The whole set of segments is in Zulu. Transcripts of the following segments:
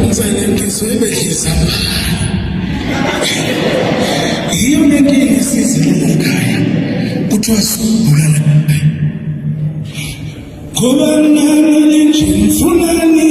kwenza lenkiso ebedlisa hiyo nenkinga sizilunga ekhaya kuthiwa sibulala ngoba nami nje mfunani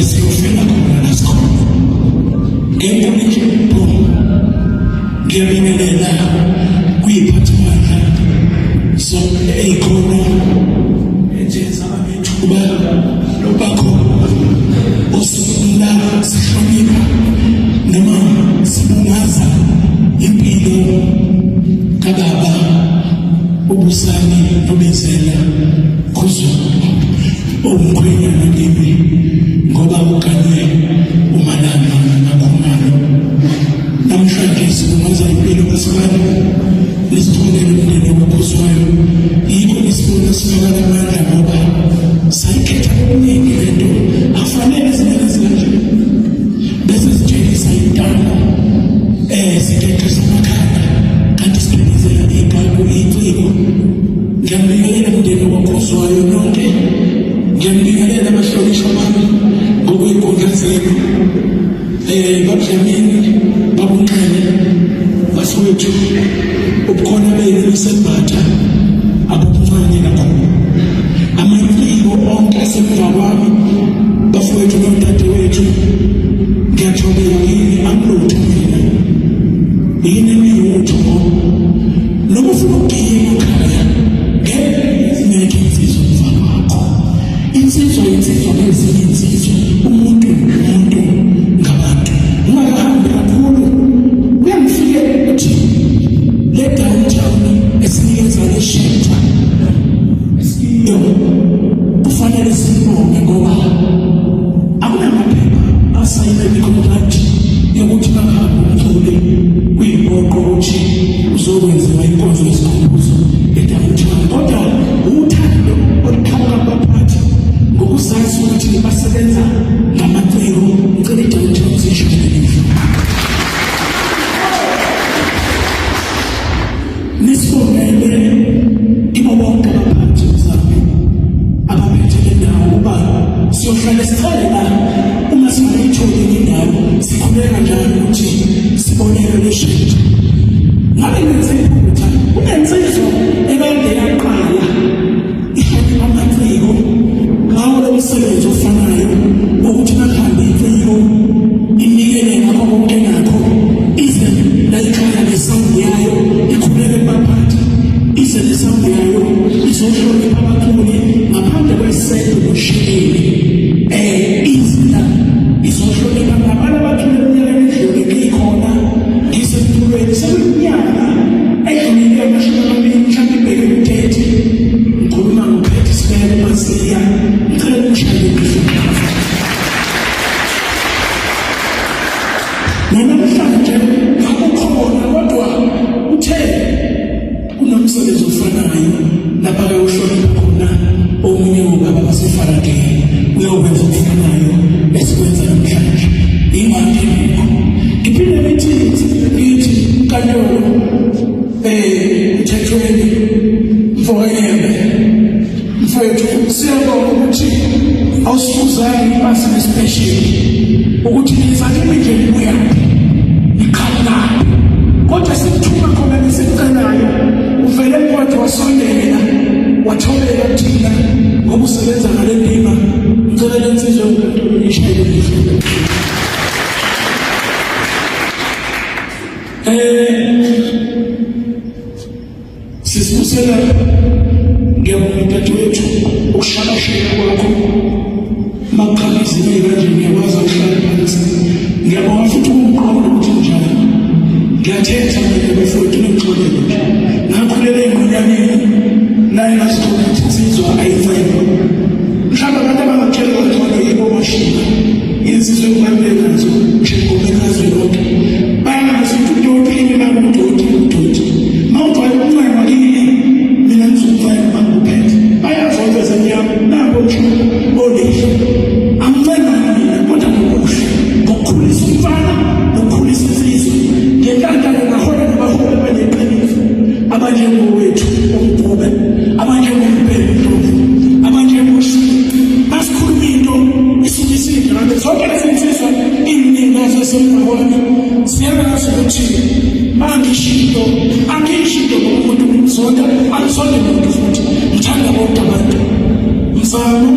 siyofika khona la sikhona ngempela nje ngiyabingelela kuyiphathimana so eyikhono enjenza amethuba lobakho osukula sihlonipha noma sibungaza impilo kababa ubusani nobezela kuzulu umkhwenya nandimi ngoba ukanye umalana nakhumalo namhlanje sibungaza impilo kasibani nesithungela umndeni wokuphuzwayo yikho isibona sinakala amandla ngoba sayikhetha okuningi lento afanele zinele zikanje bese sitshengisa intana zithethe zamakhanda kanti siphelezela igagu iy'ciko. Ngiyambingelela umndeni wokuphuzwayo nonke, ngiyambingelela abahlonishwa bami ngokwey'nkundla zenu, baBdlamini, babuNxele, bafowethu ubukhona benu besembatha abubuncane kakhulu, amayimiko onke asemva kwami, bafowethu nodadewethu, ngiyathobela yini angilutho mina, yini eniyutho noma ufuna ukugiyima ekhaya ngeke insizwa umfana wakho. Insizwa ngezinye insizwa, umuntu ngabantu. Ungakahambi kakhulu uyangifike ukuthi le downtown esinikeza le shelter esiyo kufanele sibonge ngoba akunamaphepha asayine i-contract yokuthi bahambe umthule kuyimpoqo ukuthi uzokwenziwa inkonzo yesikhumbuzo edowntown, kodwa uthando oluqhamuka kubaphathi ngokuza abasebenza ngamaciko ngicela idawuthi uzishonelise nisibonele ibo bonke abaphathi zabo abaphethe lendawo uba siyohlala sihlale la uma singayitholi indawo sikhuleka njalo ukuthi sibonele leshintsho ngabe ngenze iphutha unensizwa ebade yaqala ihamba amaciko ngawo lo msebenzi ofanayo ukuthi bahambe iciko inikele ngakho konke nakho ize layikhala nesawundi yayo ikhuleke baphathi ize nesawundi yayo izohlonipha abaculi ngaphandle kwesekho noshilili izila izohlonipha nabantu abaculi eminyakeni edlule ikhona ngisemtulweni sekuyinyaka edlulile amashumi amabili mhlawumbe ibheke ku-30 ngikhuluma ngophethe isibele masiya ngicela umshayeli namhlanje akukhona kodwa uthe kunomsebenzi ofanayo lapha uyohlonipha khona omunye wobaba basefarakeni uyokwenza okufanayo esikwenza namhlanje ingakho ngiphinde ngithi unkanyolo uthethweni mfoyebe mfowethu siyabonga ukuthi awusifuzani ibhasi nespesheli ukuthi nizake imindlela ibuyaphi ikhalaphi kodwa sikuthuma khona nesicelayo uvele kodwa wasondela wathobela thina ngoba usebenza ngale ndima ngicela lensizwe ishayele ngihlule sisibusela ngiyabonga dadewethu ukushalashela kwakho maqala izinto kanje ngiyakwazi ukuhlala phansi ngiyabonga futhi umqondo ukuthi njalo ngiyathetha mina befowethu ngixolele nje ngakhulela engqonyaneni naye ngazithola ukuthi insizwa ayifayelo mhlawumbe abantu abangakutshela ukuthi yebo mashina insizwa ekubaluleke nazo njengomekazi lonke bayangazi ukuthi udokotela nabo udokotela mawuthi ayikuncane kini mina ngizokufayela bakuphethe bayazonda zenyama nabo nje olehlo amncane mina kodwa ngokuhle ngokukhulisa umfana ngokukhulisa insizwa ngentandane ngahola nabahola abaneqiniso abanjengowethu umgube abanjengombhelo ntombi abanjengoshi basikhuluma into isuke isindabe zonke lezi nsizwa iningi nazo esemndawana ziyabazi ukuthi mangishinto angishinto ngomuntu ngizonda angisonde nomuntu futhi ngithanda bonke abantu mzamo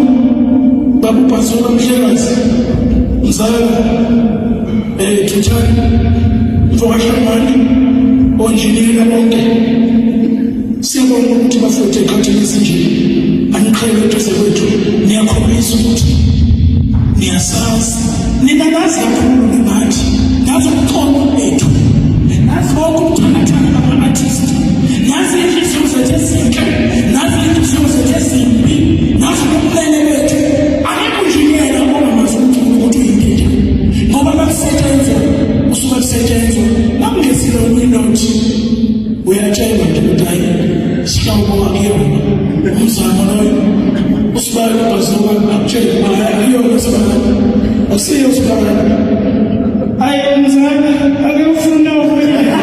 babubhazola mhlekazi mzala Tuthani mfowashangani onjiniyela bonke siyabona ukuthi bafuthe ekhathini esinje aniqhele eduze kwethu niyakhombisa ukuthi niyasazi ninanazi kakhulu nibathi nazi ubuchopho bethu nazi bonke ubuthakathaka bama-artist nazi inhliziyo zethu ezinhle nazi inhliziyo zethu ezimbi nazi ubumlele bethu anekujiniyela ongamazi ukuthi uyinkinja ngoba bakusetshenzwa usuka kusetshenzwa namngezile uminothi uyatshela nje ukuthi hayi sihlawubo akuyona umzamo loyo usibala ubhazuka akutshela akuyona sibala usiyo sibala hayi umzamo akufuna ukuya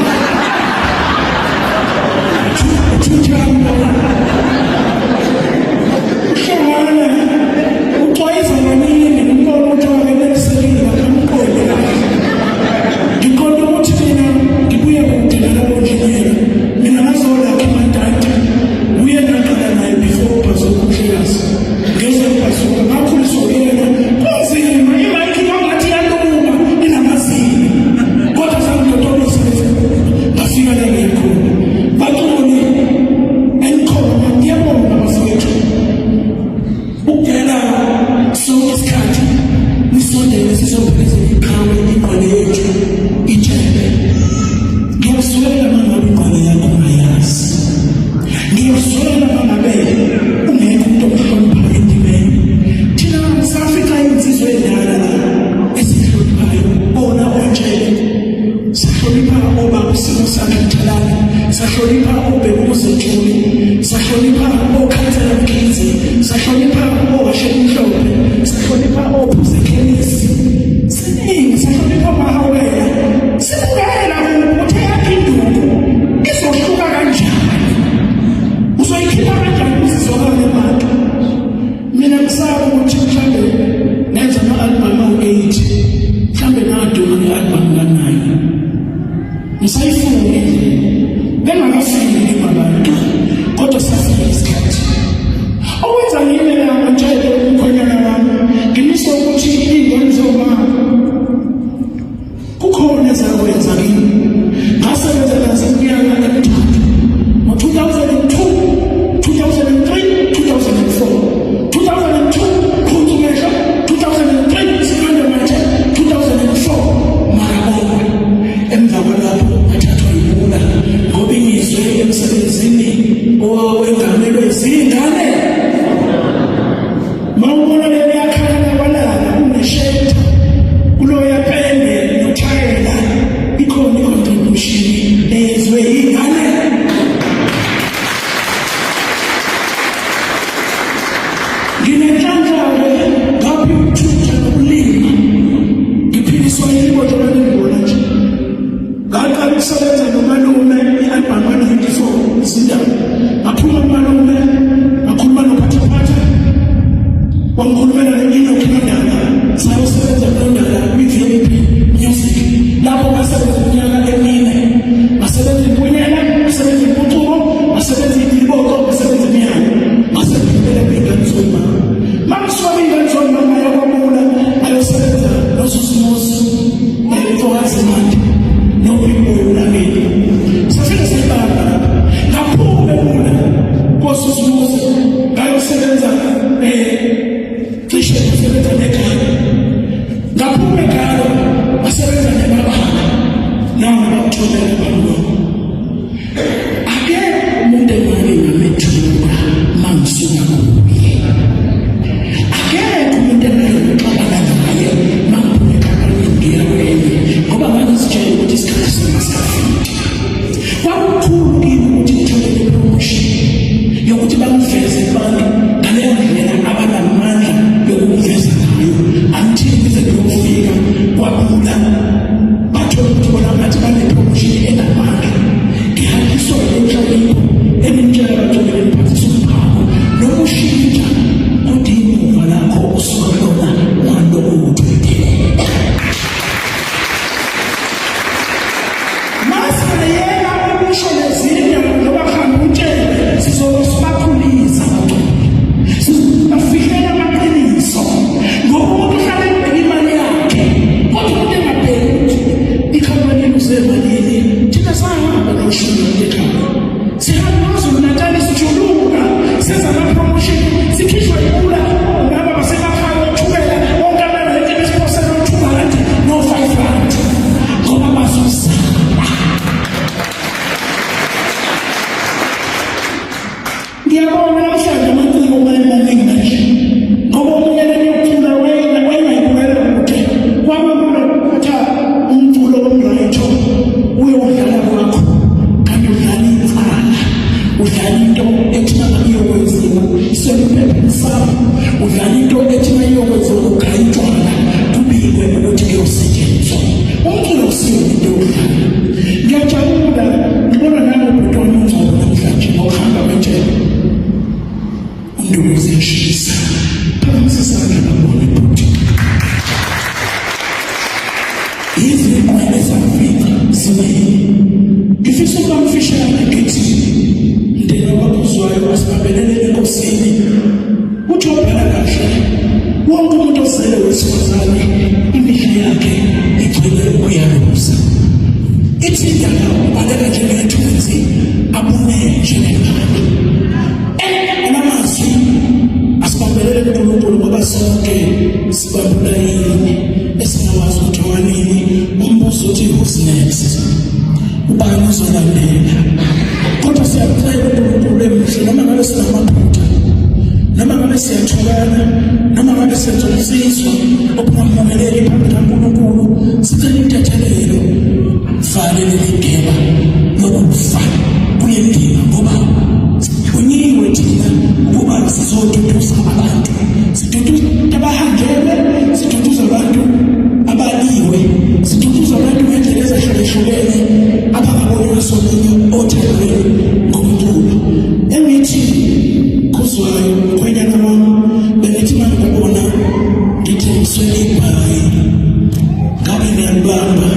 enkosini uthi wabhala kahle wonke umuntu osele wesifazane imihla yakhe igcwele ukuyaluza. Ithi indaba ubhaleka njengethunzi abune njengengane. Amazwi asibambelele kuNkulunkulu ngoba sonke sibambula yini esinawazi ukuthi wanini. Umbuzo uthi who's next? Ubani uzolandela? Kodwa siyacela uNkulunkulu emuhle noma ngabe sinamaphutha, noma ngabe siyathukana, noma ngabe siyatholisiswa okungamukeleki phambi kaNkulunkulu, sicela intethelelo mfane leligeba lokufa kule ndima ngoba kunyiwe thina ukuba sizoduduza abantu, siduduza abahanjelwe, siduduza abantu abaliwe, siduduza abantu ngendlela ezahlukahlukene abangaboni ngasolinye othelweni ngomculo. Engithi kuzwayo mkhwenyana wami bengithi manje ngibona ngithi ngiswele ibhayi ngabe ngiyalibamba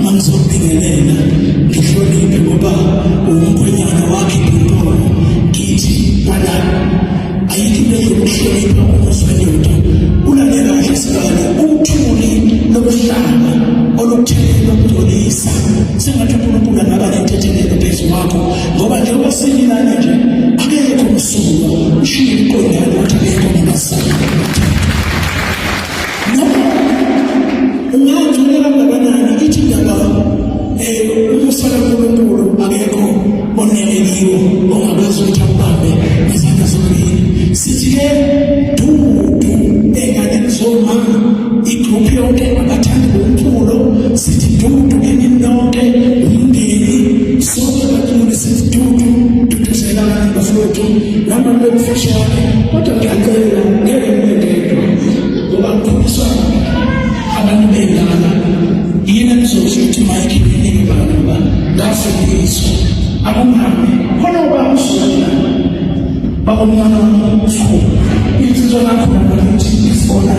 mangizobingelela ngihloniphe ngoba umkhwenyana wakhe impolo. Ngithi wala ayikho into yokuhlonipha umuzwenyoda ulalela kahle sikale uthuli lokuhlala oluthelela ukutholisa sengathi uNkulunkulu angaba nentethelelo phezu kwakho ngoba njengoba sinilana nje akekho umsuka ushiye iqondana ukuthi akekho ngasana noma ungangcolela kangakanani. Ithi indaba umusala uNkulunkulu akekho onelekiwe ongakwazi ukuthi akubambe ngezandla zombili. Sithi-ke dudu engane zoma igroup yonke abathandi bomculo, sithi dudu enini lonke umndeni sonke abaculi, sithi dudu duduzelana bafowethu noma bemfishane. Kodwa ngiyacela ngeke ngedwa ngoba ngikhuliswa abantu bengala yini engizosho ukuthi mayikhe nini baba ngafundiswa akumhambi khona uba usona bakomnyama usuku insizwa nakho ukuthi isibona